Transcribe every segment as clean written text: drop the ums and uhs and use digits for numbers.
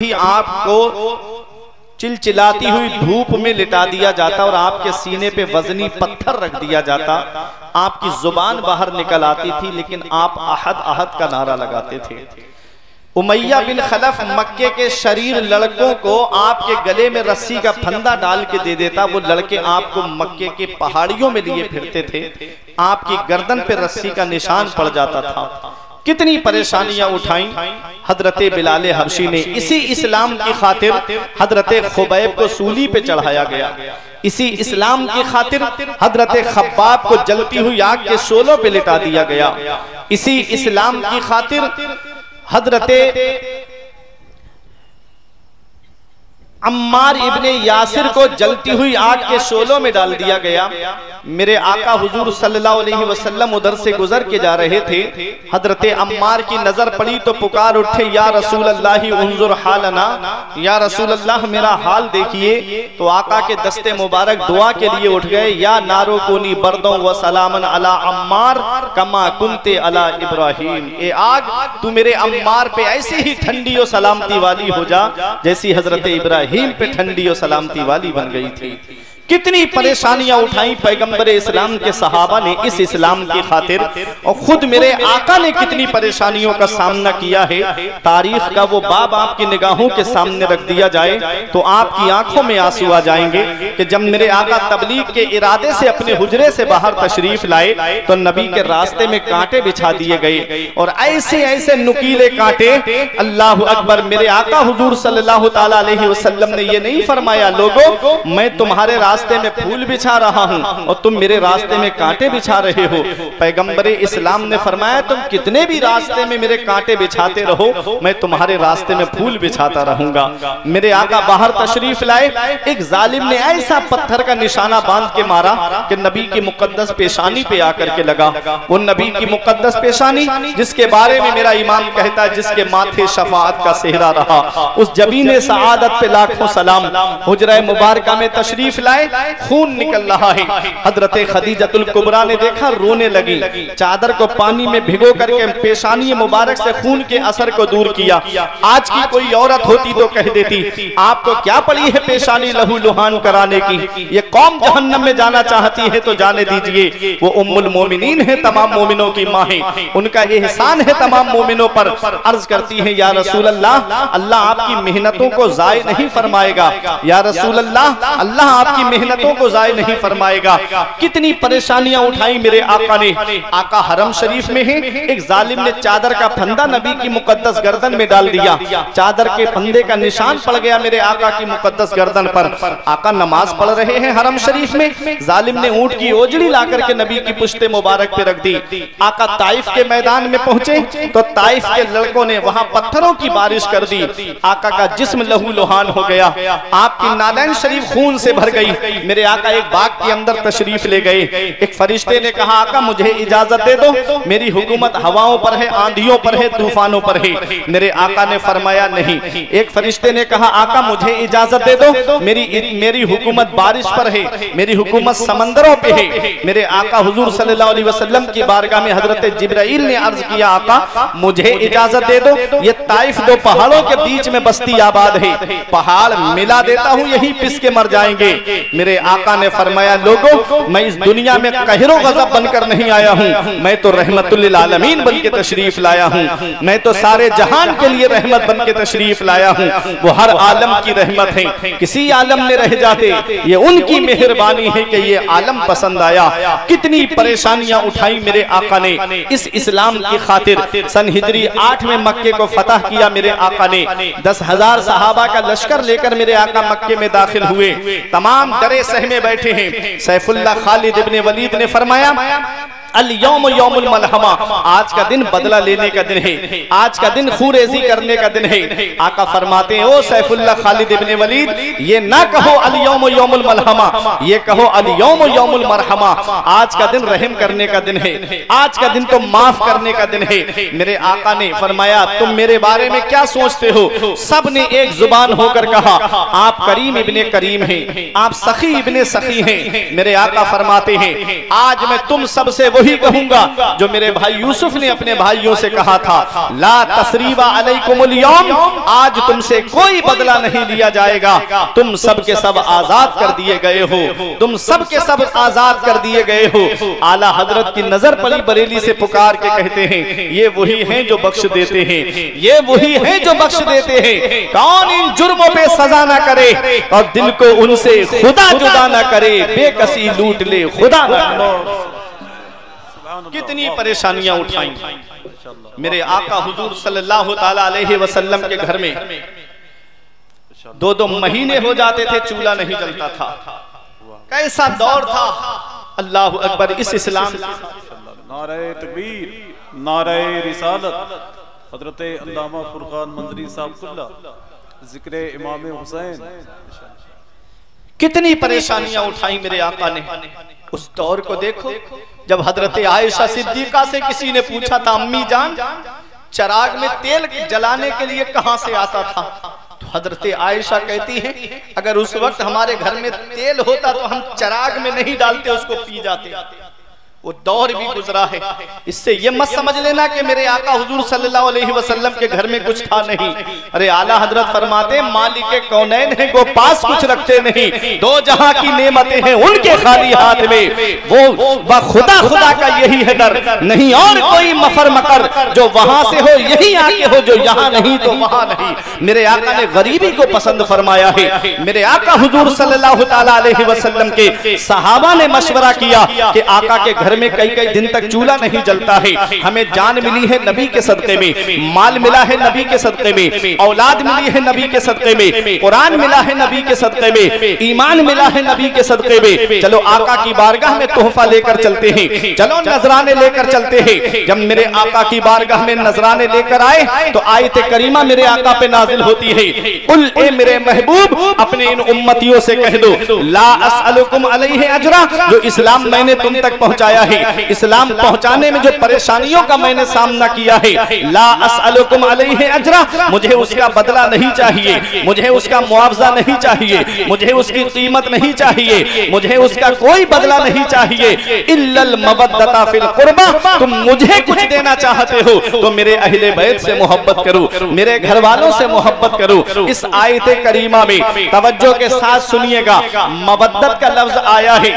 भी आपको चिलचिलाती हुई धूप में लिटा दिया जाता और आपके सीने पे वजनी पत्थर रख दिया जाता, आपकी जुबान बाहर निकल आती थी, लेकिन आप अहद अहद का नारा लगाते थे। उमैया बिन खलफ मक्के के शरीर लड़कों को आपके गले में रस्सी का फंदा डाल के दे देता, वो लड़के आपको मक्के के पहाड़ियों में लिए फिरते थे, आपकी गर्दन पे रस्सी का निशान पड़ जाता था। कितनी परेशानियां उठाई हजरते बिलाले हबशी ने। इसी इस्लाम की खातिर हजरते खुबैब को सूली पे चढ़ाया गया, इसी इस्लाम की खातिर हजरते खब्बाब को जलती हुई आग के शोलों पे लिटा दिया गया, इसी इस्लाम की खातिर हजरते अम्मार इब्ने यासिर को जलती हुई आग के शोलों में डाल दिया गया। मेरे आका हुजूर सल्लल्लाहु अलैहि वसल्लम उधर से गुजर के जा रहे थे, हजरते अम्मार की नजर पड़ी तो पुकार उठे, या रसूल अल्लाह उन्जुर हालना, या रसूल अल्लाह मेरा हाल देखिए। तो आका के दस्ते मुबारक दुआ के लिए उठ गए, या नारो कुनी बर्दों व सलामन अला अम्मार कमा कुंते अला इब्राहिम, ए आग तू मेरे अम्मार पे ऐसी ही ठंडी और सलामती वाली हो जा जैसी हजरते इब्राहिम पे ठंडी और सलामती वाली बन गई थी। कितनी परेशानियां उठाई पैगंबर इस्लाम के सहाबा ने इस इस्लाम की खातिर, और खुद मेरे आका ने कितनी परेशानियों का सामना किया है। तारीख का वो बाब आपकी निगाहों के सामने रख दिया जाए तो आपकी आंखों में आंसू आ जाएंगे कि जब मेरे आका तबलीग के इरादे से अपने हुजरे से बाहर तशरीफ लाए तो नबी के रास्ते में कांटे बिछा दिए गए, और ऐसे ऐसे नुकीले कांटे, अल्लाह अकबर। मेरे आका हुजूर सल्लल्लाहु ताला अलैहि वसल्लम ने ये नहीं फरमाया, लोगो मैं तुम्हारे रास्ते में फूल बिछा रहा हूं और तुम मेरे रास्ते में कांटे बिछा रहे हो। पैगंबरे इस्लाम ने फरमाया, तुम कितने भी रास्ते में मेरे कांटे बिछाते रहो, मैं तुम्हारे रास्ते में फूल बिछाता रहूंगा। मेरे आका बाहर तशरीफ लाए, एक जालिम ने ऐसा पत्थर का निशाना बांध के मारा कि नबी की मुकद्दस पेशानी पे आकर के लगा। वो नबी की मुकद्दस पेशानी जिसके बारे में मेरा इमाम कहता है, जिसके माथे शफाअत का सेहरा रहा, उस जबीने सआदत पे लाखों सलाम। हुजरा मुबारका में तशरीफ लाए, खून निकल रहा है। हजरते खदीजतुल कुबरा ने देखा, रोने लगी, चादर को पानी में भिगो करके पेशानी मुबारक से खून के असर को दूर किया। आज की कोई औरत होती तो कह देती, आपको क्या पड़ी है पेशानी लहू लुहान कराने की, ये कौम जहन्नम में जाना चाहती है तो जाने दीजिए। वो उम्मुल मोमिनीन है, तमाम मोमिनों की माँ है, उनका एहसान है तमाम मोमिनों पर। अर्ज करती है, या रसूल अल्लाह, अल्लाह आपकी मेहनतों को जाय नहीं फरमाएगा, या रसूल अल्लाह, अल्लाह आपकी मेहनतों को जाय नहीं फरमाएगा। कितनी परेशानियां उठाई मेरे आका ने। आका हरम शरीफ में है, एक जालिम ने चादर का फंदा नबी की मुकद्दस गर्दन में डाल दिया, चादर के फंदे का निशान पड़ गया मेरे आका की मुकद्दस गर्दन पर। आका नमाज पढ़ रहे हैं हरम शरीफ में, जालिम ने ऊंट की ओजड़ी ला करके नबी की पुश्ते मुबारक पे रख दी। आका ताइफ के मैदान में पहुंचे तो ताइफ के लड़कों ने वहां पत्थरों की बारिश कर दी। आका का जिस्म लहू लुहान हो गया, आपकी नादैन शरीफ खून से भर गई। मेरे आका एक बाग के अंदर तशरीफ ले गए, एक फरिश्ते ने कहा, आका मुझे इजाजत दे दो, मेरी हुकूमत हवाओं पर है, आंधियों पर है, तूफानों पर है। मेरे आका ने फरमाया नहीं। एक फरिश्ते ने कहा, आका मुझे इजाजत दे दो, मेरी हुकूमत बारिश पर है, मेरी हुकूमत समंदरों पे है। मेरे आका हुजूर सल्लल्लाहु अलैहि वसल्लम की बारगाह में हजरत जिब्राइल ने अर्ज किया, आका मुझे इजाजत दे दो, ये ताइफ दो पहाड़ों के बीच में बस्ती आबाद है, पहाड़ मिला देता हूँ, यही पिस के मर जाएंगे। मेरे आका ने फरमाया, लोगों मैं इस दुनिया में कहरो गजब बनकर नहीं आया हूँ, मैं तो रहमतुल लिल आलमीन बन के तशरीफ लाया हूँ, मैं तो सारे जहान के लिए रहमत बन के तशरीफ लाया हूँ। वो हर आलम की रहमत है, किसी आलम में रह जाते, ये उनकी मेहरबानी है कि ये आलम पसंद आया। कितनी परेशानियां उठाई मेरे आका ने इस इस्लाम की खातिर। सन हिजरी 8 में मक्के को फतह किया मेरे आका ने। 10,000 सहाबा का लश्कर लेकर मेरे आका मक्के में दाखिल हुए, तमाम डरे सहमे बैठे हैं। सैफुल्लाह खालिद इब्ने वलीद ने फरमाया, अल यौम यौमुल मलहमा, आज का दिन बदला लेने का दिन है, आज का दिन खूरेजी करने का दिन है। आका फरमाते हैं, ओ सैफुल्लाह खालिद इब्ने वलीद, ये ना कहो अल यौम यौमुल मलहमा, ये कहो अल यौम यौमुल मरहमा, आज का दिन रहम करने का दिन है, आज का दिन तो माफ करने का दिन है। मेरे आका ने फरमाया, तुम मेरे बारे में क्या सोचते हो? सब ने एक जुबान होकर कहा, आप करीम इब्ने करीम हैं, आप सखी इब्ने सखी हैं। मेरे आका फरमाते हैं, आज मैं तुम सबसे वही कहूंगा जो मेरे भाई यूसुफ ने अपने भाइयों से कहा था, ला तसरीबा अलैकुमुल यौम, आज तुमसे कोई बदला नहीं लिया जाएगा, तुम सब के सब आजाद कर दिए गए हो, तुम सब के सब आजाद कर दिए गए हो। आला हजरत की नजर पड़ी बरेली से पुकार के कहते हैं, ये वही हैं जो बख्श देते हैं, ये वही हैं जो बख्श देते हैं। कौन इन जुर्मों पे सजा ना करे और दिल को उनसे खुदा जुदा ना करे, बेकसी लूट ले खुदा ना करे। कितनी परेशानियां उठाई मेरे आका हुजूर सल्लल्लाहु ताला अलैहि वसल्लम के घर में। 2-2 महीने हो जाते थे, चूल्हा नहीं जलता था। कैसा दौर था, अल्लाह अकबर। इस इस्लाम नारे तकबीर, नारे रिसालत, हजरत अल्लामा फुरकान मंजरी साहब कुल्ला, जिक्र इमाम हुसैन। कितनी परेशानियां उठाई मेरे आका ने। उस दौर को देखो, जब हजरत आयशा सिद्दीका से किसी ने पूछा था, अम्मी जान चराग में तेल जलाने के लिए कहां से आता था, तो हजरत आयशा कहती हैं, अगर उस वक्त हमारे घर में तेल होता तो हम चराग में नहीं डालते, उसको पी जाते। वो दौर भी गुजरा है। इससे ये मत समझ लेना कि मेरे आका हुजूर सल्लल्लाहु अलैहि वसल्लम के घर में कुछ था नहीं। अरे आला हजरत फरमाते, मालिक कौनैन है वो पास कुछ रखते नहीं, दो जहां की नेमतें हैं उनके खाली हाथ में, वो खुदा खुदा का यही है डर, नहीं और कोई मफर मकर, जो वहां से हो यही आके हो, जो यहाँ नहीं तो वहां नहीं। मेरे आका ने गरीबी को पसंद फरमाया है। मेरे आका हुजूर सल्लल्लाहु ताला अलैहि वसल्लम के सहाबा ने मशवरा किया कि आका के घर में कई दिन तक चूल्हा नहीं जलता है। हमें जान मिली है नबी के सदक़े में, माल मिला है नबी के सदक़े में, औलाद मिली है नबी के सदक़े में, कुरान मिला है नबी के सदक़े में, ईमान मिला है नबी के सदक़े में। चलो आका की बारगाह में तोहफा लेकर चलते हैं, चलो नजराने लेकर चलते हैं। जब मेरे आका की बारगाह में नजराने लेकर आए तो आयत करीमा मेरे आका पे नाजिल होती है, कुल ए मेरे महबूब अपने इन उम्मतियों से कह दो, ला अस्अलुकुम अलैहि अजरा, जो इस्लाम मैंने तुम तक पहुंचाया है, इस्लाम पहुंचाने में जो परेशानियों का मैंने सामना किया है, ला अस्अलुकुम अलैहि अजरा, मुझे उसका बदला नहीं चाहिए, मुझे उसका मुआवजा नहीं चाहिए, मुझे उसकी कीमत नहीं चाहिए, मुझे उसका कोई बदला नहीं चाहिए, इल्लल मवद्दता फिल कुर्बा, तुम मुझे कुछ देना चाहते हो तो मेरे अहले बैत से मोहब्बत करो, मेरे घर वालों से मोहब्बत करो। इस आयत करीमा में तवज्जो के साथ सुनिएगा, मवद्दत का लफ्ज आया है,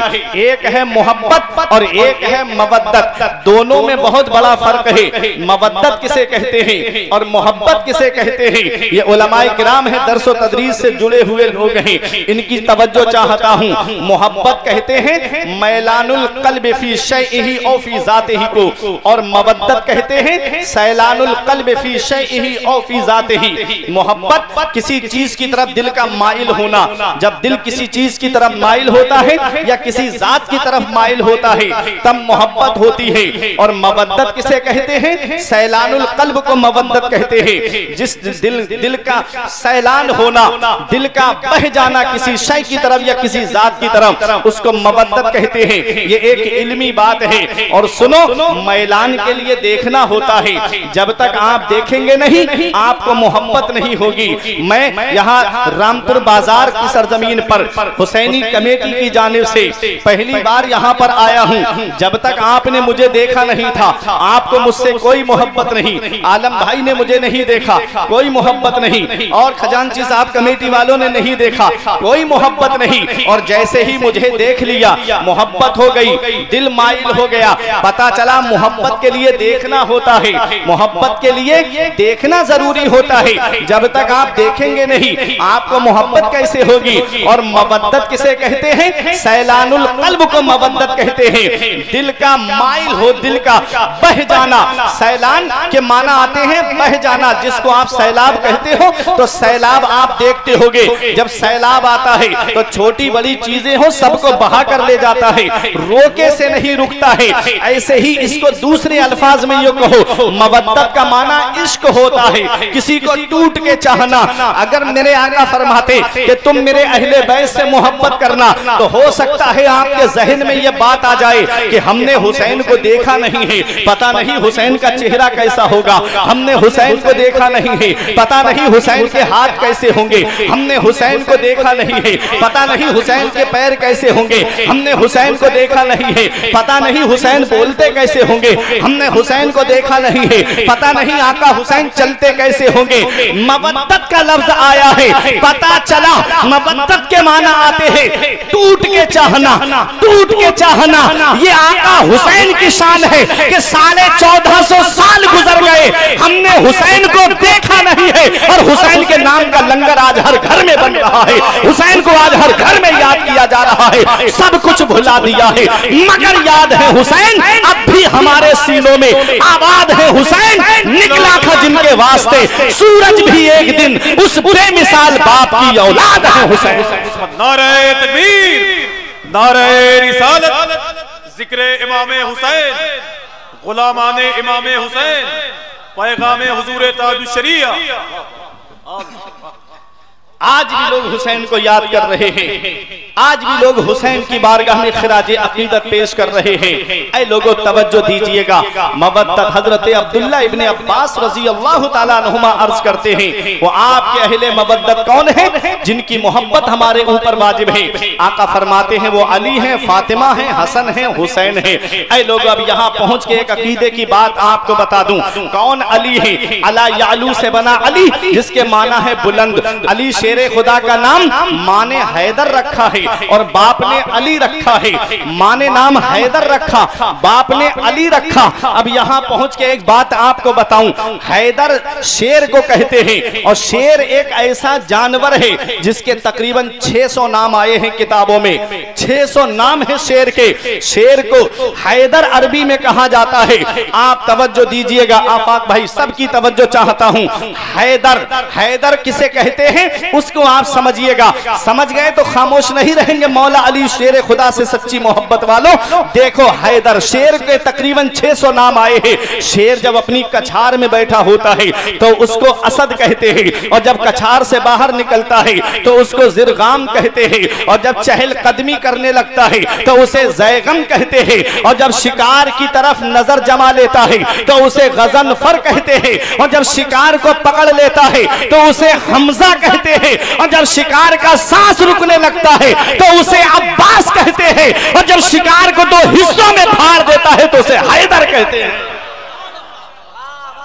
एक है मोहब्बत और एक है मवद्दत, दोनों में बहुत बड़ा फर्क है। मवद्दत किसे कहते हैं और मोहब्बत किसे कहते हैं, ये उलमाए किराम है, दर्सो तदरीस से जुड़े हुए लोग हैं, इनकी तवज्जो चाहता हूं। मोहब्बत कहते हैं मैलानुल कल्ब फी शैइही औ फी ज़ातिही को, और मवद्दत कहते हैं सैलानुल कल्ब फी शैइही औ फी ज़ातिही। मोहब्बत किसी चीज की तरफ दिल का माइल होना, जब दिल किसी चीज की तरफ माइल होता है या किसी जात की तरफ माइल होता है तब मोहब्बत होती है। और मवद्दत किसे कहते हैं, सैलानुल कल्ब को मवद्दत कहते हैं, जिस दिल का सैलान होना, दिल का बह जाना किसी शय की तरफ या किसी जात की तरफ, उसको मवद्दत कहते हैं। ये एक इल्मी बात है। और सुनो, मैलान के लिए देखना होता है, जब तक आप देखेंगे नहीं आपको मोहब्बत नहीं होगी। मैं यहाँ रामपुर बाजार की सरजमीन पर हुसैनी कमेटी की जानिब से पहली बार यहाँ पर आया हूँ। जब तक आपने मुझे देखा नहीं था, आपको मुझसे कोई मोहब्बत नहीं, आलम भाई ने मुझे नहीं देखा, कोई मोहब्बत नहीं, और खजांची साहब कमेटी वालों ने नहीं देखा, कोई मोहब्बत नहीं। और जैसे ही मुझे देख लिया मोहब्बत हो गई, दिल माइल हो गया। पता चला मोहब्बत के लिए देखना होता है, मोहब्बत के लिए देखना जरूरी होता है। जब तक आप देखेंगे नहीं आपको मोहब्बत कैसे होगी। और मवद्दत किसे कहते हैं, सैलानुल कल्ब को मवद्दत कहते हैं। दिल का माइल हो, दिल का बह जाना। सैलान के माना आते हैं बह जाना, जिसको आप सैलाब कहते हो तो सैलाब आप देखते होगे, जब सैलाब आता है तो छोटी बड़ी चीजें हो सबको बहा कर ले जाता है, रोके से नहीं रुकता है। ऐसे ही इसको दूसरे अल्फाज में ये कहो, मवद्दत का माना इश्क होता है, किसी को टूट के चाहना। अगर मेरे आका फरमाते कि तुम मेरे अहले बैत से मोहब्बत करना, तो हो सकता है आपके जहन में यह बात आ जाए कि हमने हुसैन को देखा नहीं है, पता नहीं हुसैन का चेहरा कैसा होगा, हमने हुसैन को देखा नहीं है, पता नहीं हुसैन के हाथ कैसे होंगे, हमने हुसैन को देखा नहीं है, पता नहीं हुसैन के पैर कैसे होंगे, हमने हुसैन को देखा नहीं है, पता नहीं हुसैन बोलते कैसे होंगे, हमने हुसैन को देखा नहीं है, पता नहीं आका हुसैन चलते कैसे होंगे। मवद्दत का लफ्ज आया है, पता चला मवद्दत के माना आते हैं टूट के चाहना, टूट के चाहना। ये आका हुसैन की शान है कि 1450 साल गुजर गए, हमने हुसैन को देखा नहीं है और हुसैन के नाम का लंगर आज हर घर में बन रहा है, हुसैन को आज हर घर में याद किया जा रहा है। सब कुछ भुला दिया है मगर याद है हुसैन अब भी हमारे सीनों में आबाद है। हुसैन निकला था जिनके वास्ते, सूरज भी एक दिन उस बेमिसाल बाप की औलाद है हुसैन। नारे तकबीर, नारे रिसालत, जिक्रे इमामे हुसैन, गुलामाने इमामे हुसैन, पैगामे हुजूर ताजुश शरिया। आज भी लोग हुसैन को याद कर रहे हैं, आज भी लोग हुसैन की बारगाह में खिराजे अकीदत पेश कर रहे हैं। ऐ लोगों तवज्जो दीजिएगा, मवद्दत हजरत अब्दुल्ला इब्ने अब्बास रजी अल्लाह ताला अन्हुमा अर्ज करते हैं, वो आपके अहले मवद्दत कौन है जिनकी मोहब्बत हमारे ऊपर वाजिब है। आका फरमाते हैं वो अली हैं, फातिमा हैं, हसन हैं, हुसैन हैं। ऐ लोग अब यहाँ पहुँच के एक अकीदे की बात आपको बता दूं, कौन अली है? अला यालू से बना अली जिसके माना है बुलंद। अली शेरे खुदा का नाम माँ ने हैदर रखा है और बाप ने अली रखा है। माँ ने नाम हैदर रखा, बाप ने अली रखा। अब यहाँ पहुँच के एक बात आपको बताऊं, हैदर शेर को कहते हैं और शेर एक ऐसा जानवर है जिसके तकरीबन 600 नाम आए हैं किताबों में, 600 नाम है शेर के। शेर को हैदर अरबी में कहा जाता है। आप तवज्जो दीजिएगा, आफाक भाई सबकी तवज्जो चाहता हूं। हैदर, हैदर किसे कहते हैं उसको आप समझिएगा, समझ गए तो खामोश नहीं रहेंगे। मौला अली शेर खुदा से सच्ची मोहब्बत वालों, देखो हैदर शेर के तकरीबन 600 नाम आए हैं। शेर जब अपनी कछार में बैठा होता है तो उसको असद कहते हैं, और जब कछार से बाहर निकलता है तो उसको जिरगाम कहते हैं, और जब चहल कदमी करने लगता है तो उसे जैगम कहते हैं, और जब शिकार की तरफ नजर जमा लेता है तो उसे गजनफर कहते हैं, और जब शिकार को पकड़ लेता है तो उसे हमजा कहते हैं, और जब शिकार का सांस रुकने लगता है तो उसे अब्बास कहते हैं, और जब शिकार को 2 हिस्सों में फाड़ देता है तो उसे हैदर कहते हैं,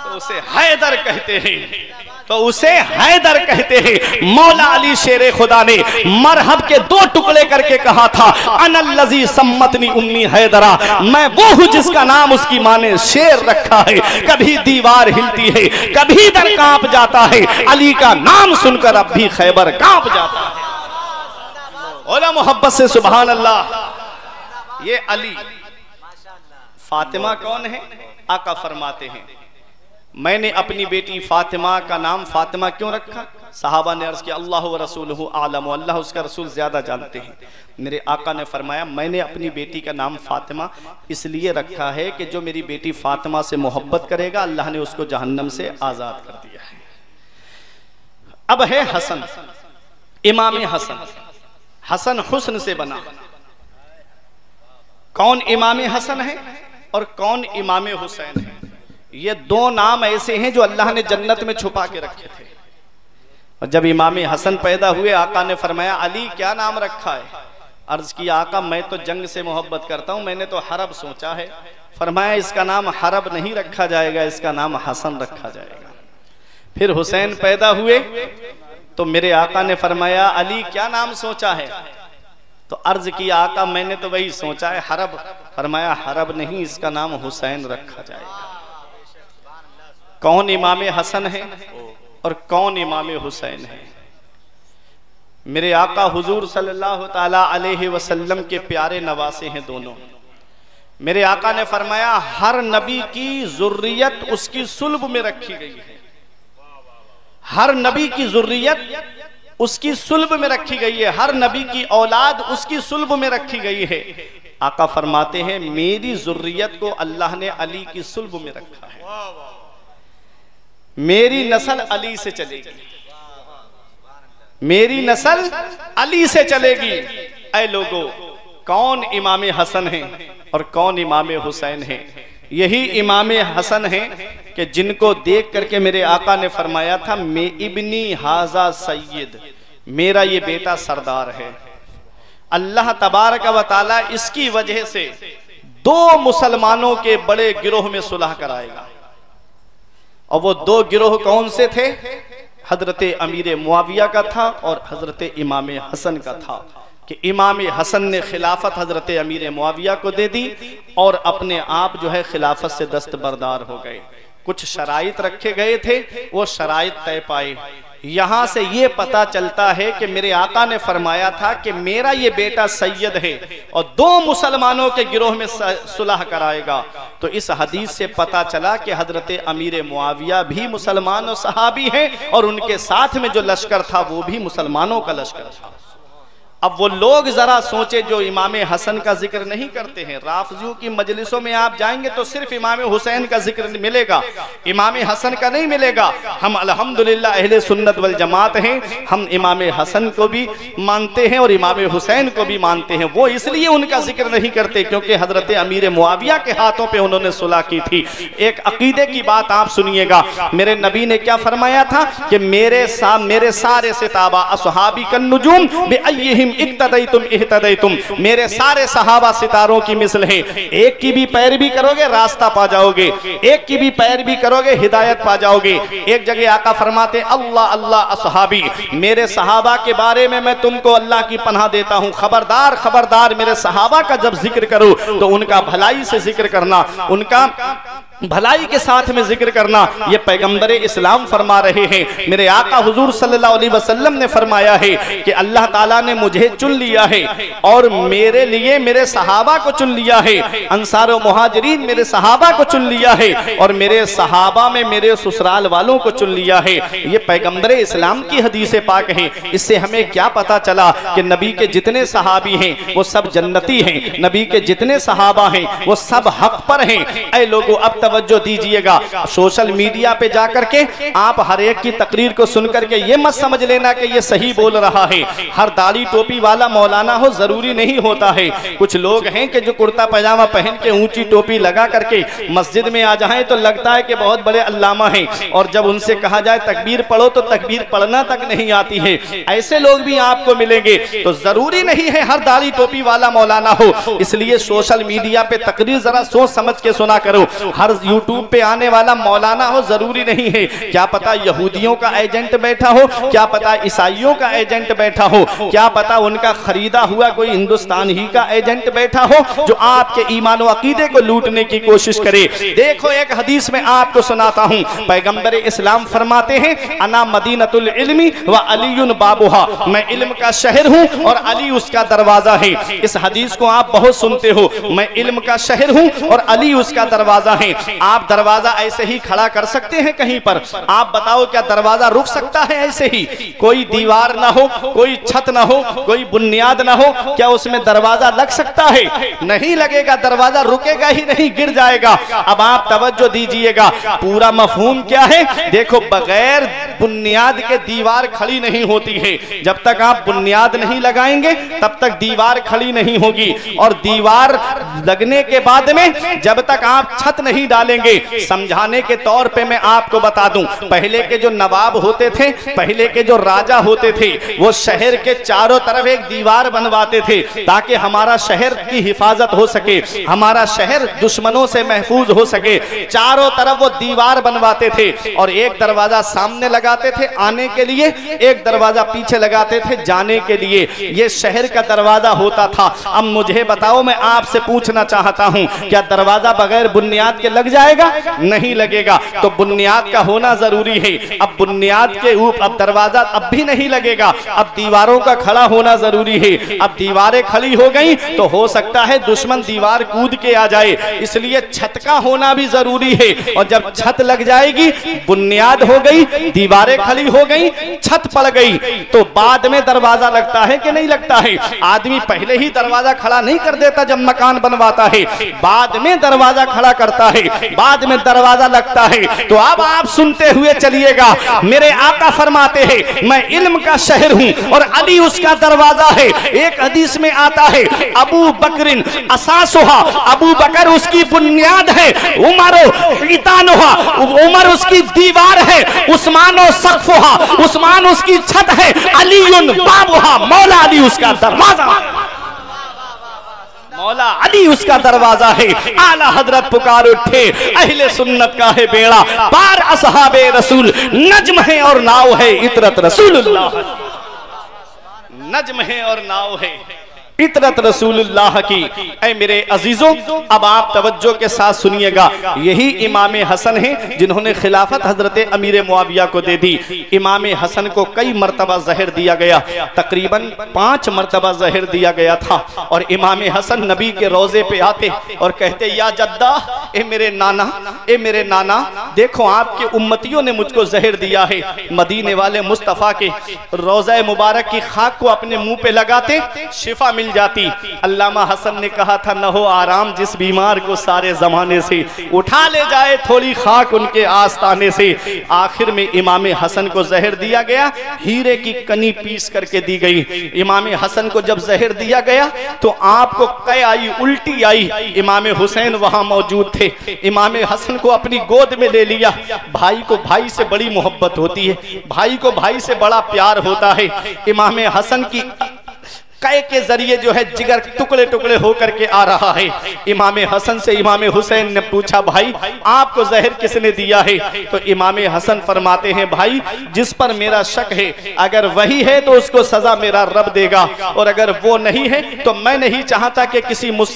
तो उसे हैदर कहते हैं, तो उसे हैदर कहते हैं। मौला अली शेरे खुदा ने मरहब के 2 टुकड़े करके कहा था, अनल्लज़ी सम्मतनी उम्मी हैदरा, मैं वो हूं जिसका नाम उसकी माँ ने शेर रखा है। कभी दीवार हिलती है, कभी दर कांप जाता है, अली का नाम सुनकर अब भी खैबर कांप जाता है। ओला मोहब्बत से सुभान अल्लाह। ये अली, फातिमा कौन है? आका फरमाते हैं मैंने अपनी बेटी फातिमा का नाम फातिमा क्यों रखा? सहाबा ने अर्ज किया अल्लाह व रसूलुहु आलम, अल्लाह उसका रसूल ज्यादा जानते हैं। मेरे आका ने फरमाया मैंने अपनी बेटी का नाम फातिमा इसलिए रखा है कि जो मेरी बेटी फातिमा से मोहब्बत करेगा अल्लाह ने उसको जहन्नम से आजाद कर दिया है। अब है हसन, इमाम हसन। हसन हुस्न से बना। कौन इमाम हसन है और कौन इमाम हुसैन है? ये 2 नाम ऐसे हैं जो अल्लाह ने जन्नत में छुपा के रखे थे। और जब इमाम हसन पैदा हुए आका ने फरमाया अली क्या नाम रखा है? अर्ज किया आका मैं तो जंग से मोहब्बत करता हूं, मैंने तो हरब सोचा है। फरमाया इसका नाम हरब नहीं रखा जाएगा, इसका नाम हसन रखा जाएगा। फिर हुसैन पैदा हुए तो मेरे आका ने फरमाया अली क्या नाम सोचा है? तो अर्ज किया आका मैंने तो वही सोचा है हरब। फरमाया हरब नहीं, इसका नाम हुसैन रखा जाएगा। कौन इमाम हसन है और कौन इमाम हुसैन है? मेरे आका हुजूर सल्लल्लाहु ताला अलैहि वसल्लम के प्यारे नवासे हैं दोनों। मेरे आका ने फरमाया हर नबी की जुर्रियत उसकी सुल्ब में रखी गई है। हर नबी की जुर्रियत उसकी सुल्ब में रखी गई है, हर नबी की औलाद उसकी सुल्ब में रखी गई है। आका फरमाते हैं मेरी जुर्रियत को अल्लाह ने अली की सुल्ब में रखा है। मेरी नस्ल अली से चलेगी, मेरी नस्ल अली से चलेगी। ऐ लोगों कौन इमाम हसन है और कौन इमाम हुसैन है? यही इमाम हसन हैं कि जिनको देख करके मेरे आका ने फरमाया था, मैं इब्नी हाजा सैयद, मेरा ये बेटा सरदार है। अल्लाह तबारक व तआला इसकी वजह से दो मुसलमानों के बड़े गिरोह में सुलह कराएगा। और वो दो गिरोह कौन से थे? हजरत अमीर मुआविया का था और हजरत इमाम हसन का था। कि इमाम हसन ने खिलाफत हजरत अमीर मुआविया को दे दी और अपने आप जो है खिलाफत से दस्तबरदार हो गए। कुछ शराइत रखे गए थे, वो शराइत तय पाए। यहां से ये पता चलता है कि मेरे आका ने फरमाया था कि मेरा ये बेटा सैयद है और दो मुसलमानों के गिरोह में सुलह कराएगा। तो इस हदीस से पता चला कि हजरत अमीर मुआविया भी मुसलमान और सहाबी हैं और उनके साथ में जो लश्कर था वो भी मुसलमानों का लश्कर था। अब वो लोग जरा सोचे जो इमाम हसन का जिक्र नहीं करते हैं। राफजियों की मजलिसों में आप जाएंगे तो सिर्फ इमाम हुसैन का जिक्र मिलेगा, इमाम हसन का नहीं मिलेगा। हम अल्हम्दुलिल्लाह अहले सुन्नत वल जमात हैं, हम इमाम हसन को भी मानते हैं और इमाम हुसैन को भी मानते हैं। वो इसलिए उनका जिक्र नहीं करते क्योंकि हजरत अमीर मुआविया के हाथों पे उन्होंने सुलह की थी। एक अकीदे की बात आप सुनिएगा, मेरे नबी ने क्या फरमाया था कि मेरे सारे सिताबा असहाबी कन नुजूम बिअय्यिहिम इक्तदैतुम इहतदैतुम, मेरे सारे सहाबा सितारों की मिसल हैं। एक की भी पैरवी करोगे रास्ता पा जाओगे, एक की भी पैरवी करोगे हिदायत पा जाओगे। एक जगह आका फरमाते अल्लाह अल्लाह असहाबी, मेरे सहाबा के बारे में मैं तुमको अल्लाह की पनाह देता हूँ। खबरदार खबरदार, मेरे सहाबा का जब जिक्र करो तो उनका भलाई से जिक्र करना, उनका भलाई के साथ में जिक्र करना। ये पैगंबर इस्लाम फरमा रहे हैं। मेरे आका हुजूर सल्लल्लाहु अलैहि वसल्लम ने फरमाया है कि अल्लाह ताला ने मुझे चुन लिया है और मेरे लिए मेरे सहाबा को चुन लिया है। अंसार और मुहाजिरीन मेरे सहाबा को चुन लिया है और मेरे सहाबा में मेरे ससुराल वालों को चुन लिया है। ये पैगंबर इस्लाम की हदीस पाक है। इससे हमें क्या पता चला कि नबी के जितने सहाबी हैं वो सब जन्नती हैं, नबी के जितने सहाबा हैं वो सब हक पर हैं। ऐ लोगों अब तवज्जो दीजिएगा, सोशल मीडिया पे जाकर के आप हर एक की तकरीर को सुनकर के ये मत समझ लेना कि ये सही बोल रहा है। हर दाढ़ी टोपी वाला मौलाना हो जरूरी नहीं होता है। कुछ लोग हैं कि जो कुर्ता पैजामा पहन के ऊंची टोपी लगा करके मस्जिद में आ जाएं तो लगता है कि बहुत बड़े अल्लामा हैं और जब उनसे कहा जाए तकबीर पढ़ो तो तकबीर पढ़ना तक नहीं आती है। ऐसे लोग भी आपको मिलेंगे। तो जरूरी नहीं है हर दाढ़ी टोपी वाला मौलाना हो। इसलिए सोशल मीडिया पे तकरीर जरा सोच समझ के सुना करो। हर यूट्यूब पे आने वाला मौलाना हो जरूरी नहीं है। क्या पता यहूदियों का एजेंट बैठा हो, क्या पता ईसाइयों का एजेंट बैठा हो, क्या पता उनका खरीदा हुआ कोई हिंदुस्तान ही का एजेंट बैठा हो जो आपके ईमान और अकीदे को लूटने की कोशिश करे। देखो एक हदीस में आपको सुनाता हूँ, पैगंबर इस्लाम फरमाते हैं अना मदीनतुल इल्मी व अलीयुन बाबुहा, मैं इल्म का शहर हूँ और अली उसका दरवाजा है। इस हदीस को आप बहुत सुनते हो, मैं इल्म का शहर हूँ और अली उसका दरवाजा है। आप दरवाजा ऐसे ही खड़ा कर सकते हैं कहीं पर? आप बताओ क्या दरवाजा रुक सकता है ऐसे ही? कोई दीवार ना हो, कोई छत ना हो, कोई बुनियाद ना हो, क्या उसमें दरवाजा लग सकता है? नहीं लगेगा, दरवाजा रुकेगा ही नहीं, गिर जाएगा। अब आप तवज्जो दीजिएगा, पूरा मफहूम क्या है? देखो बगैर बुनियाद के दीवार खड़ी नहीं होती है। जब तक आप बुनियाद नहीं लगाएंगे तब तक दीवार खड़ी नहीं होगी और दीवार लगने के बाद में जब तक आप छत नहीं डालेंगे। समझाने के तौर पे मैं आपको बता दूं, पहले के जो नवाब होते थे, पहले के जो राजा होते थे, वो शहर के चारों तरफ एक दीवार बनवाते थे ताकि हमारा शहर की हिफाजत हो सके, हमारा शहर दुश्मनों से महफूज हो सके। चारों तरफ वो दीवार बनवाते थे और एक दरवाजा सामने लगाते थे आने के लिए, एक दरवाजा पीछे लगाते थे जाने के लिए। ये शहर का दरवाजा होता था। अब मुझे बताओ, मैं आपसे पूछना चाहता हूं, क्या दरवाजा बगैर बुनियाद के लग जाएगा? नहीं लगेगा। तो बुनियाद का होना जरूरी है। अब बुनियाद के ऊपर अब दरवाजा अब भी नहीं लगेगा, अब दीवारों का खड़ा होना जरूरी है। अब दीवारें खड़ी हो गई तो हो सकता है दुश्मन दीवार कूद के आ जाए, इसलिए छत का होना भी जरूरी है। और जब छत लग जाएगी, बुनियाद हो गई, दीवारें खड़ी हो गई, छत पड़ गई, तो बाद में दरवाजा लगता है कि नहीं लगता है? आदमी पहले ही दरवाजा खड़ा नहीं कर देता जब मकान बनवाता है, बाद में दरवाजा खड़ा करता है। बाद में दरवाजा लगता है। तो अब आप सुनते हुए चलिएगा, मेरे आका फरमाते हैं मैं इल्म का शहर हूं और अली उसका दरवाजा है। एक हदीस में आता है अबू बकरिन असासुहा, अबू बकर उसकी बुनियाद है, उमर उसकी दीवार है, उस्मानो सक़्फ़ुहा, उस्मान उसकी छत है, अलीयुन बाबुहा, मौला अली उसका दरवाजा, मौला अली उसका दरवाजा है। आला हजरत पुकार उठे, अहले सुन्नत का है बेड़ा पार, असहाबे रसूल नज्म है और नाव है, इतरत रसूलुल्लाह, नज्म है और नाव है, इतरत रसूलुल्लाह की। ऐ मेरे अजीजों, अब आप तवज्जो के साथ सुनिएगा, यही इमाम हसन हैं जिन्होंने खिलाफत हजरत अमीर मुआविया को दे दी। इमाम हसन को कई मरतबा जहर दिया गया, तकरीबन 5 मरतबा जहर दिया गया था। और इमाम हसन नबी के रोजे पे आते और कहते या जद्दा, ए मेरे नाना, ए मेरे नाना, देखो आपके उम्मतियों ने मुझको जहर दिया है। मदीने वाले मुस्तफ़ा के रोज़ा मुबारक की खाक को अपने मुंह पे लगाते, शिफा मिल जाती। अल्लामा हसन ने कहा था न हो आराम जिस बीमार को सारे जमाने से, उठा ले जाए थोड़ी खाक उनके आस्ताने से। आखिर में इमाम हसन को जहर दिया गया, हीरे की कनी पीस करके दी गई। इमाम हसन को जब जहर दिया गया तो आपको कै आई, उल्टी आई। इमाम हुसैन वहां मौजूद थे, इमाम हसन को अपनी गोद में ले लिया। भाई को भाई से बड़ी मोहब्बत होती है, भाई को भाई से बड़ा प्यार होता है। इमाम हसन की कै के जरिए जो है जिगर टुकड़े टुकड़े होकर के आ रहा है। इमाम हसन से इमाम हुसैन ने पूछा भाई आपको जहर किसने दिया है? तो इमाम हसन फरमाते हैं भाई जिस पर मेरा शक है अगर वही है तो उसको सजा मेरा रब देगा, और अगर वो नहीं है तो मैं नहीं चाहता कि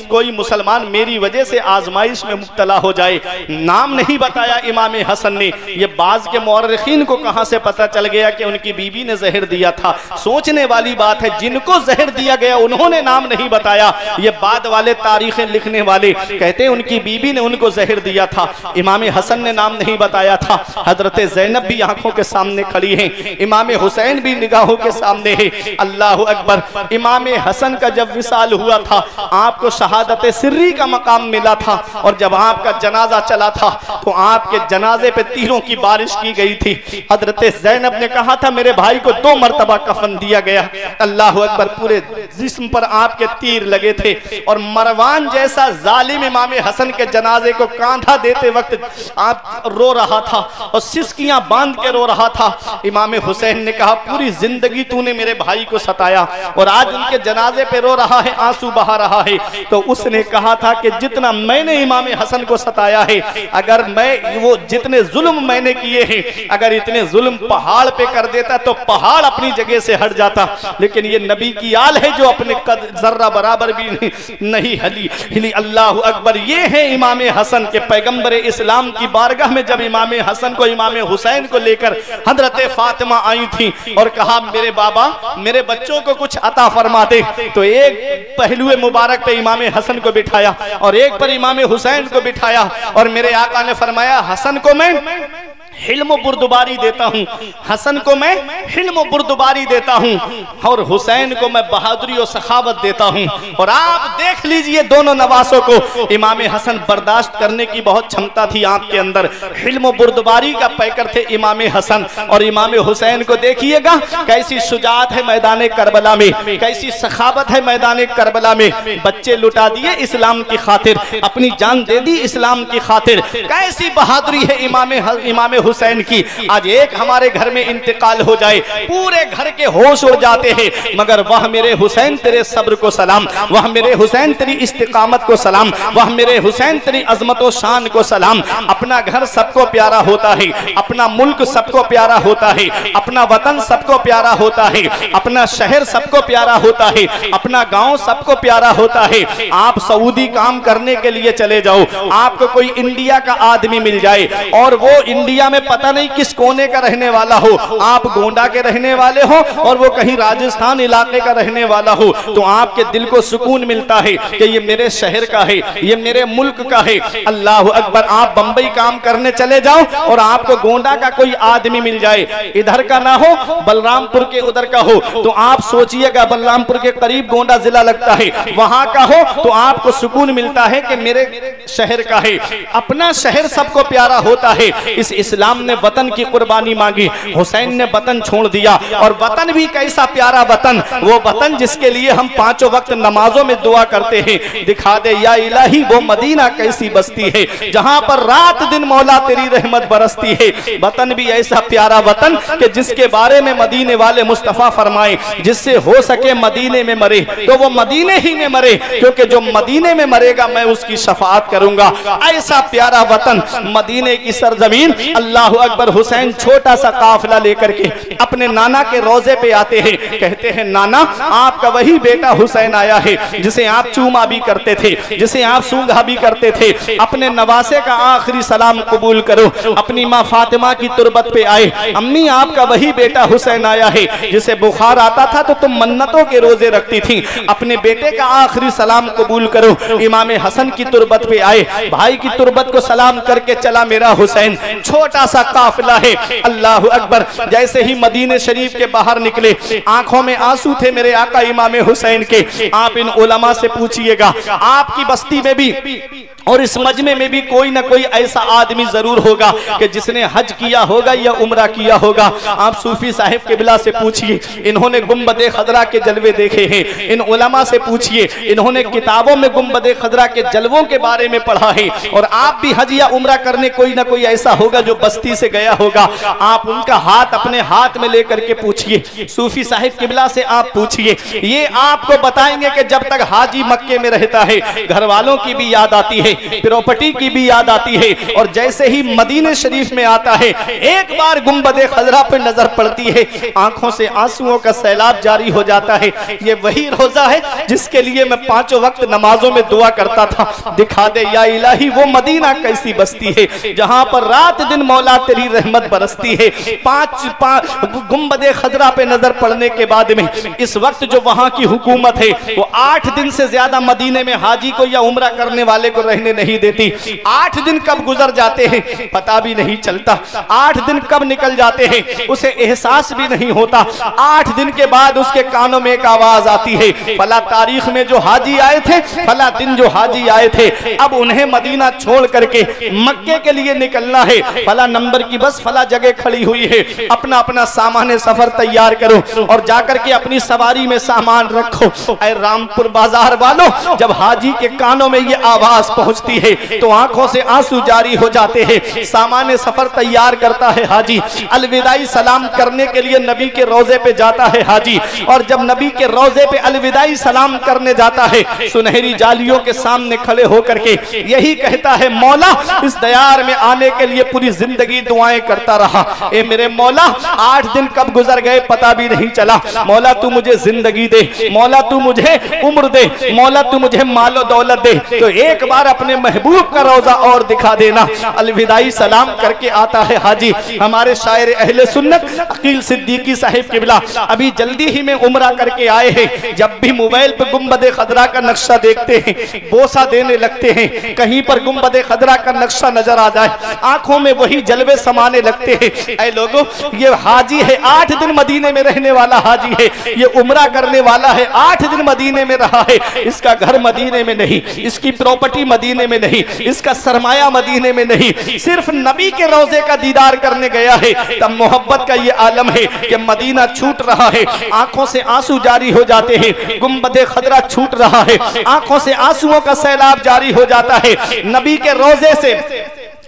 कोई मुसलमान मेरी वजह से आजमाइश में मुब्तला हो जाए। नाम नहीं बताया इमाम हसन ने। ये बाज के मौरखीन को कहां से पता चल गया कि उनकी बीबी ने जहर दिया था? सोचने वाली बात है, जिनको जहर दिया गया उन्होंने नाम नहीं बताया। ये बाद वाले तारीखें लिखने वाले कहते हैं उनकी बीबी ने उनको जहर दिया था, इमाम हसन ने नाम नहीं बताया था। हजरत ज़ैनब भी आंखों के सामने खड़ी हैं, इमाम हुसैन भी निगाहों के सामने है। अल्लाह अकबर। इमाम हसन का जब विसाल हुआ था आपको शहादत सिर्री का मकाम मिला था, और जब आपका जनाजा चला था तो आपके जनाजे पे तीरों की बारिश की गई थी। हजरत ज़ैनब ने कहा था मेरे भाई को 2 मरतबा कफन दिया गया। अल्लाह अकबर। पूरे जिस्म पर आपके तीर लगे थे, और मरवान जैसा जालिम इमाम हसन के जनाजे को कांधा देते वक्त आप रो रहा था और सिसकियां बांध के रो रहा था। इमाम हुसैन ने कहा पूरी जिंदगी तूने मेरे भाई को सताया और आज उनके जनाजे पे रो रहा है, आंसू बहा रहा है। तो उसने कहा था कि जितना मैंने इमाम हसन को सताया है, अगर मैं वो जितने जुल्म मैंने किए हैं अगर इतने जुल्म पहाड़ पे कर देता तो पहाड़ अपनी जगह से हट जाता, लेकिन ये नबी की आल है जो अपने कद जर्रा बराबर भी नहीं हिली। अल्लाह अकबर। ये है इमाम हसन के पैगंबर इस्लाम की बारगाह में जब इमाम हसन को इमाम हुसैन को लेकर हजरत फातिमा आई थी और कहा मेरे बाबा मेरे बच्चों को कुछ अता फरमा दे, तो एक पहलुए मुबारक पे इमाम हसन को बिठाया और एक पर इमाम हुसैन को बिठाया, और मेरे आका ने फरमाया हसन को मैं हिल्म बुर्दबारी देता हूँ, हसन को मैं हिल्म बुर्दबारी देता हूँ, और हुसैन को मैं बहादुरी और सखावत देता हूँ। और आप देख लीजिए दोनों नवासों को, इमाम हसन बर्दाश्त करने की बहुत क्षमता थी आपके अंदर, हिल्म बुर्दबारी का पैकर थे इमाम हसन। और इमाम हुसैन को देखिएगा कैसी शुजाअत है मैदान करबला में, कैसी सखावत है मैदान करबला में। बच्चे लुटा दिए इस्लाम की खातिर, अपनी जान दे दी इस्लाम की खातिर। कैसी बहादुरी है इमाम हुसैन की। आज एक हमारे घर में इंतकाल हो जाए पूरे घर के होश उड़ जाते हैं, मगर वह मेरे हुसैन तेरे सब्र को सलाम, वह मेरे हुसैन तेरी इस्तिकामत को सलाम, वह मेरे हुसैन तेरी अजमत और शान को सलाम। अपना घर सबको प्यारा होता है, अपना मुल्क सबको प्यारा होता है, अपना वतन सबको प्यारा होता है, अपना शहर सबको प्यारा होता है, अपना गांव सबको प्यारा होता है। आप सऊदी काम करने के लिए चले जाओ, आपको कोई इंडिया का आदमी मिल जाए और वो इंडिया में में पता नहीं किस कोने का रहने वाला हो, आप गोंडा के रहने वाले हो और वो कहीं राजस्थान इलाके का रहने वाला हो, तो आपके दिल को सुकून मिलता है कि ये मेरे शहर का है, ये मेरे मुल्क का है। अल्लाह अकबर। आप बंबई काम करने चले जाओ और आपको गोंडा का कोई आदमी मिल जाए, इधर का ना हो बलरामपुर के उधर का हो, तो आप सोचिएगा बलरामपुर के करीब गोंडा जिला लगता है, वहां का हो तो आपको सुकून मिलता है कि मेरे शहर का है। अपना शहर सबको प्यारा होता है। इस इस्लाम ने वतन की कुर्बानी मांगी, हुसैन ने वतन छोड़ दिया, और वतन भी कैसा प्यारा वतन, वो वतन जिसके लिए हम पांचों वक्त नमाजों में दुआ करते हैं, दिखा दे या इलाही वो मदीना कैसी बस्ती है जहां पर रात दिन मौला तेरी रहमत बरसती है। वतन भी ऐसा प्यारा वतन कि जिसके बारे में मदीने वाले मुस्तफा फरमाए, जिससे हो सके मदीने में मरे तो वो मदीने ही में मरे, क्योंकि जो मदीने में मरेगा मैं उसकी शफाअत करूंगा। ऐसा प्यारा वतन मदीने की सरजमीन। अल्लाह अकबर। हुसैन छोटा सा काफिला लेकर के अपने नाना के रोजे पे आते हैं, कहते हैं नाना आपका वही बेटा हुसैन आया है जिसे आप चूमा भी करते थे, जिसे आप सूंघा भी करते थे, अपने नवासे का आखिरी सलाम कबूल करो। अपनी माँ फातिमा की तुरबत पे आए, अम्मी आपका वही बेटा हुसैन आया है जिसे बुखार आता था तो तुम मन्नतों के रोजे रखती थी, अपने बेटे का आखिरी सलाम कबूल करो। इमाम हसन की तुरबत पे आए, भाई की तुरबत को सलाम करके चला मेरा हुसैन। छोटा सा काफिला है। अल्लाह अकबर। जैसे ही मदीने शरीफ के बाहर निकले, आंखों में आंसू थे मेरे आका इमाम हुसैन के। आप इन उलमा से पूछिएगा, आपकी बस्ती में भी और इस मजमे में भी कोई ना कोई ऐसा आदमी जरूर होगा कि जिसने हज किया होगा या उम्रा किया होगा। आप सूफी साहिब किबला से पूछिए, इन्होंने गुंबदे खदरा के जलवे देखे हैं। इन उलमा से पूछिए, इन्होंने किताबों में गुंबदे खदरा के जलवों के बारे में पढ़ा है। और आप भी हज या उम्रा करने कोई ना कोई ऐसा होगा जो बस्ती से गया होगा। आप उनका हाथ अपने हाथ में लेकर के पूछिए, सूफी साहिब किबला से आप पूछिए, ये आपको बताएंगे कि जब तक हाजी मक्के में रहता है घर वालों की भी याद आती है, प्रॉपर्टी की भी याद आती है, और जैसे ही मदीने शरीफ में आता है एक बार गुंबदे खजरा पे नजर पड़ती है, आंखों से आंसुओं का सैलाब जारी हो जाता है। ये वही रोजा है जिसके लिए मैं पांचों वक्त नमाजों में दुआ करता था, दिखा दे या इलाही वो मदीना कैसी बस्ती है जहां पर रात दिन मौला तेरी रहमत बरसती है। गुंबदे खजरा पे नजर पड़ने के बाद में इस वक्त जो वहां की हुकूमत है वो 8 दिन से ज्यादा मदीने में हाजी को या उम्रा करने वाले को रहने नहीं देती। 8 दिन कब गुजर जाते हैं पता भी नहीं चलता, 8 दिन कब निकल जाते हैं उसे एहसास भी नहीं होता। 8 दिन के बाद उसके कानों में एक आवाज आती है, फला तारीख में जो हाजी आए थे, फला दिन जो हाजी आए थे, अब उन्हें मदीना छोड़ करके मक्के के लिए निकलना है। फला नंबर की बस फला जगह खड़ी हुई है, अपना अपना सामान सफर तैयार करो और जाकर के अपनी सवारी में सामान रखो। ऐ रामपुर बाजार वालों, जब हाजी के कानों में ये आवाज पहुंचती है तो आंखों से आंसू जारी हो जाते हैं। सामान सफर तैयार करता है हाजी, अलविदाई सलाम करने के लिए नबी के रोजे पे जाता है हाजी, और जब नबी के रोजे पे अलविदाई सलाम करने जाता है सुनहरी जालियों के सामने खड़े होकर के यही कहता है, मौला इस दयार में आने के लिए पूरी जिंदगी दुआएं करता रहा। ए मेरे मौला 8 दिन कब गुजर गए पता भी नहीं चला। मौला तू मुझे जिंदगी दे, मौला तू मुझे उम्र दे, मौला तू मुझे मालो दौलत दे, तो एक बार अपने महबूब का रोजा और दिखा देना। अलविदाई सलाम करके आता है हाजी। हमारे शायर अहले सुन्नत अकील सिद्दीकी साहिब किबला अभी जल्दी ही में उम्रा करके आए हैं। जब भी मोबाइल पे गुंबदे खदरा का नक्शा देखते हैं बोसा देने लगते हैं। कहीं पर गुंबदे खदरा का नक्शा नजर आ जाए आंखों में वही जलवे समाने लगते हैं। ऐ लोगों, ये हाजी है 8 दिन मदीने में रहने वाला हाजी है, ये उम्रा करने वाला है 8 दिन मदीने में रहा है। इसका घर मदीने में नहीं, इसकी प्रॉपर्टी मदीने में नहीं, इसका सरमाया मदीने में नहीं, सिर्फ नबी के रोजे का दीदार करने गया है। तब मोहब्बत का ये आलम है कि मदीना छूट रहा है, आंखों से आंसू जारी हो जाते हैं। गुंबदे खदरा छूट रहा है, आंखों से आंसुओं का सैलाब जारी हो जाता है। नबी के रोजे से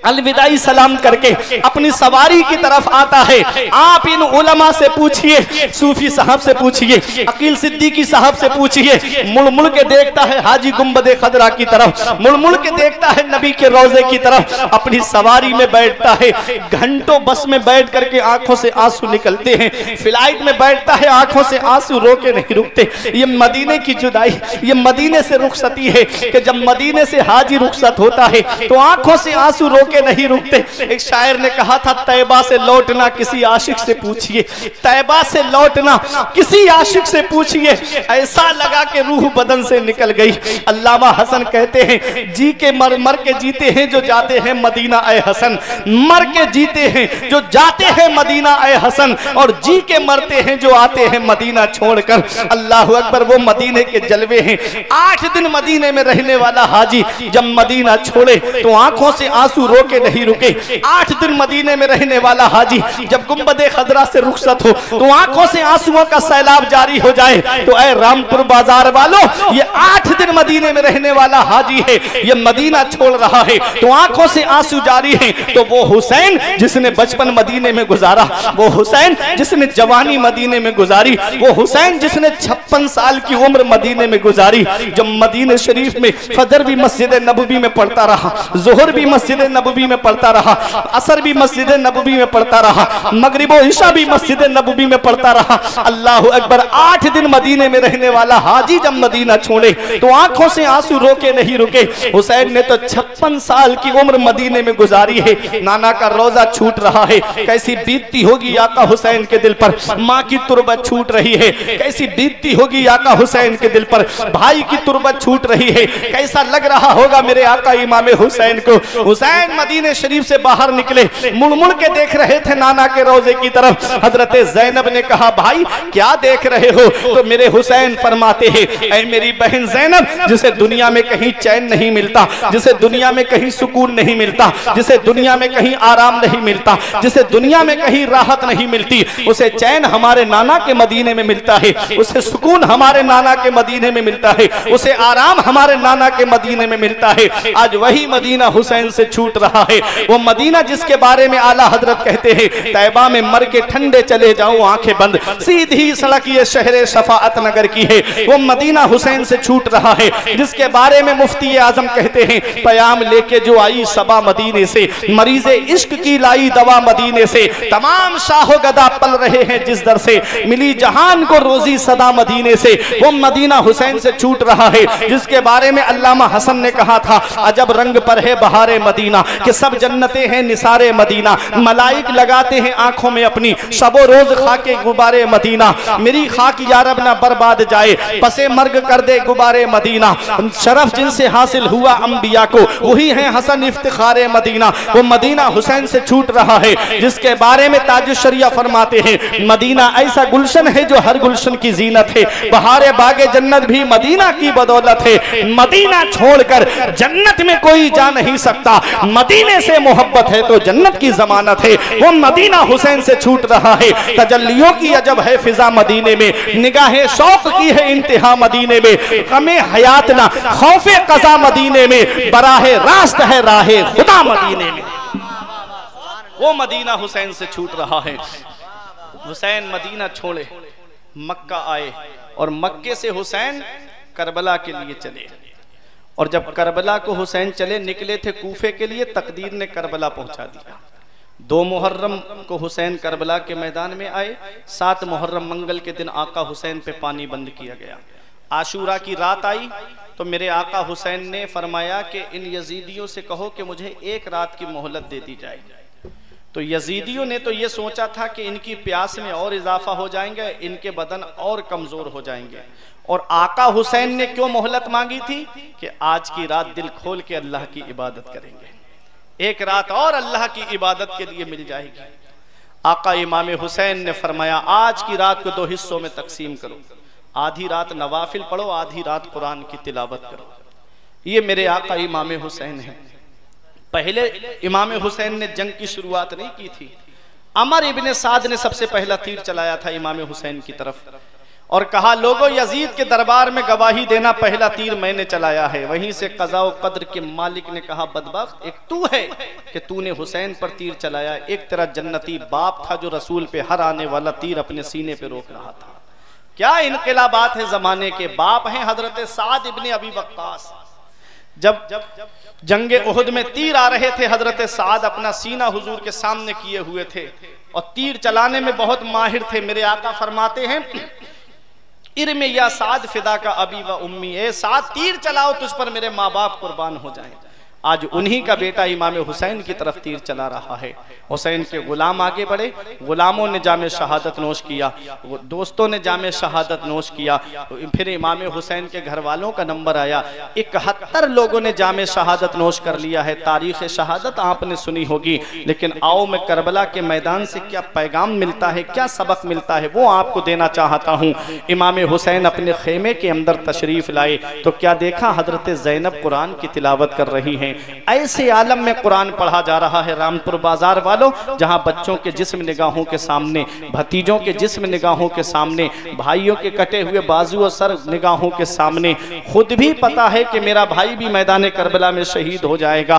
अलविदाई सलाम करके अपनी सवारी की तरफ आता है। आप इन उलमा से पूछिए, सूफी साहब से पूछिए, अकील सिद्दीकी साहब से पूछिए, मुड़ मुड़ के देखता है हाजी गुंबदे खदरा की तरफ, मुड़ मुड़ के देखता है नबी के रोजे की तरफ, अपनी सवारी में बैठता है। घंटों बस में बैठ करके आंखों से आंसू निकलते हैं, फ्लाइट में बैठता है आंखों से आंसू रोके नहीं रुकते। ये मदीने की जुदाई, ये मदीने से रुखसती है कि जब मदीने से हाजी रुखसत होता है तो आंखों से आंसू रोके रोके नहीं रुकते। एक शायर ने कहा था, तैबा से लौटना किसी आशिक से पूछिए, तैबा से लौटना किसी आशिक से पूछिए, ऐसा लगा कि रूह बदन से निकल गई। अल्लामा हसन कहते हैं, जी के मर मर के जीते हैं जो जाते हैं मदीना ए हसन, मर के जीते हैं जो जाते हैं मदीना ए हसन, और जी के मरते हैं जो आते हैं मदीना छोड़कर। अल्लाह अकबर, वो मदीने के जलवे हैं। 8 दिन मदीने में रहने वाला हाजी जब मदीना छोड़े तो आंखों से आंसू रोके नहीं रुके। 8 दिन मदीने में रहने वाला हाजी जब गुंबदे खदरा से रुखसत हो तो आंखों से आंसुओं का सैलाब जारी हो जाए। तो ऐ रामपुर बाजार वालों, ये 8 दिन मदीने में रहने वाला हाजी है, ये मदीना छोड़ रहा है तो आंखों से आंसू जारी है। तो वो हुसैन जिसने बचपन मदीने में गुजारा, वो हुसैन जिसने जवानी मदीने में गुजारी, वो हुसैन जिसने 56 साल की उम्र मदीने में गुजारी, जब मदीने शरीफ में फजर भी मस्जिद नबवी में पढ़ता रहा, जोहर भी मस्जिद नबवी में पढ़ता रहा, असर भी मस्जिद नबवी में पढ़ता रहा, मगरिब और इशा भी मस्जिद नबवी में पढ़ता रहा। अल्लाह अकबर, 8 दिन मदीने में रहने वाला हाजी जब मदीना छोड़े तो आंखों से आंसू रोके नहीं रुके। हुसैन ने तो 56 साल की उम्र मदीने में गुजारी है, नाना का रोजा छूट रहा है, कैसी बीतती होगी आका हुसैन के दिल पर। माँ की तुरबत छूट रही है, कैसी बीतती होगी आका हुसैन के दिल पर। भाई की तुरबत छूट रही है, कैसा लग रहा होगा मेरे आका इमाम हुसैन को। हुसैन मदीने शरीफ से बाहर निकले, मुड़ मुड़ के देख रहे थे नाना के रोजे की तरफ। हजरत ज़ैनब ने कहा, भाई क्या देख रहे हो? तो मेरे हुसैन फरमाते हैं, ऐ मेरी बहन ज़ैनब, जिसे दुनिया में कहीं चैन नहीं मिलता, जिसे दुनिया में कहीं सुकून नहीं मिलता, जिसे दुनिया में कहीं आराम नहीं मिलता, जिसे दुनिया में कहीं राहत नहीं मिलती, उसे चैन हमारे नाना के मदीने में मिलता है, उसे सुकून हमारे नाना के मदीने में मिलता है, उसे आराम हमारे नाना के मदीने में मिलता है। आज वही मदीना हुसैन से छूट रहा है, वो मदीना जिसके बारे में आला हजरत कहते हैं, तैबा में मर के ठंडे चले जाओ आंखें बंद, सीधी सड़क ये शहर शफाअत नगर की है। वो मदीना हुसैन से छूट रहा है जिसके बारे में मुफ्ती आजम कहते हैं, पयाम लेके जो आई सबा मदीने से, मरीजे इश्क की लाई दवा मदीने से, तमाम शाहो गदा पल रहे हैं जिस दर से, मिली जहान को रोजी सदा मदीने से। वो मदीना हुसैन से छूट रहा है जिसके बारे में अल्लामा हसन ने कहा था, अजब रंग पर है बहारे मदीना कि सब जन्नतें हैं निसारे मदीना, मलाइक लगाते हैं आंखों में अपनी, शबो रोज खाके गुबारे मदीना, मेरी खाक यारब ना बर्बाद जाए, पसे मर्ग कर दे गुबारे मदीना, शरफ जिनसे हासिल हुआ अंबिया को वही है हसन इफ्तिखारे मदीना। वो मदीना हुसैन से छूट रहा है जिसके बारे में ताजुश शरिया फरमाते हैं, मदीना ऐसा गुलशन है जो हर गुलशन की जीनत है, बहारे बागे जन्नत भी मदीना की बदौलत है, मदीना छोड़कर जन्नत में कोई जा नहीं सकता, मदीने से मोहब्बत है तो जन्नत की जमानत है। वो मदीना हुसैन से छूट रहा है, तजल्लियों की अजब है फिजा मदीने में, निगाहे शौक की है इंतहा मदीने में, गमे हयात ना खौफे कज़ा मदीने में, बराहे रास्त है राहे खुदा मदीने में। वो मदीना हुसैन से छूट रहा है। हुसैन मदीना छोड़े मक्का आए और मक्के से हुसैन करबला के लिए चले, और जब करबला को हुसैन चले निकले थे कूफे के लिए, तकदीर ने करबला पहुंचा दिया। 2 मुहर्रम को हुसैन करबला के मैदान में आए, 7 मुहर्रम मंगल के दिन आका हुसैन पे पानी बंद किया गया। आशूरा की रात आई तो मेरे आका हुसैन ने फरमाया कि इन यजीदियों से कहो कि मुझे 1 रात की मोहलत दे दी जाए। तो यजीदियों ने तो ये सोचा था कि इनकी प्यास में और इजाफा हो जाएंगे, इनके बदन और कमजोर हो जाएंगे, और आका हुसैन ने क्यों मोहलत मांगी थी कि आज की रात दिल खोल के अल्लाह की इबादत करेंगे, 1 रात और अल्लाह की इबादत के लिए मिल जाएगी। आका इमाम हुसैन ने फरमाया, आज की रात को 2 हिस्सों में तकसीम करो, आधी रात नवाफिल पढ़ो, आधी रात कुरान की तिलावत करो। ये मेरे आका इमाम हुसैन हैं। पहले इमाम हुसैन ने जंग की शुरुआत नहीं की थी, अमर इब्ने साद ने सबसे पहला तीर चलाया था इमाम हुसैन की तरफ और कहा, लोगों यजीद के दरबार में गवाही देना, पहला तीर मैंने चलाया है। वहीं से क़ज़ा व क़द्र के मालिक ने कहा, बदबख्त एक तू है कि तूने हुसैन पर तीर चलाया, एक तेरा जन्नती बाप था जो रसूल पे हर आने वाला तीर अपने सीने पे रोक रहा था। क्या इनकलाबात है जमाने के। बाप हैं हजरत साद इब्ने अबी वक्कास। जब जंगे उहुद में तीर आ रहे थे, हजरत साद अपना सीना हुजूर के सामने किए हुए थे और तीर चलाने में बहुत माहिर थे। मेरे आका फरमाते हैं, इरमे या साद फिदा का अबी व उम्मी, ए साद तीर चलाओ तुझ पर मेरे माँ बाप कुर्बान हो जाएं। आज उन्हीं का बेटा इमाम हुसैन की तरफ तीर चला रहा है। हुसैन के गुलाम आगे बढ़े, गुलामों ने जामे शहादत नोश किया, दोस्तों ने जामे शहादत नोश किया। फिर इमाम हुसैन के घर वालों का नंबर आया, 71 लोगों ने जामे शहादत नोश कर लिया है। तारीख शहादत आपने सुनी होगी, लेकिन आओ मैं करबला के मैदान से क्या पैगाम मिलता है, क्या सबक मिलता है, वो आपको देना चाहता हूँ। इमाम हुसैन अपने खेमे के अंदर तशरीफ लाए तो क्या देखा, हजरत ज़ैनब कुरान की तिलावत कर रही हैं। ऐसे आलम में कुरान पढ़ा जा रहा है रामपुर बाजार वालों, जहां बच्चों के जिस्म निगाहों के सामने, भतीजों के जिस्म निगाहों के सामने, भाइयों के कटे हुए बाजू और सर निगाहों के सामने, खुद भी पता है कि मेरा भाई भी मैदान करबला में शहीद हो जाएगा।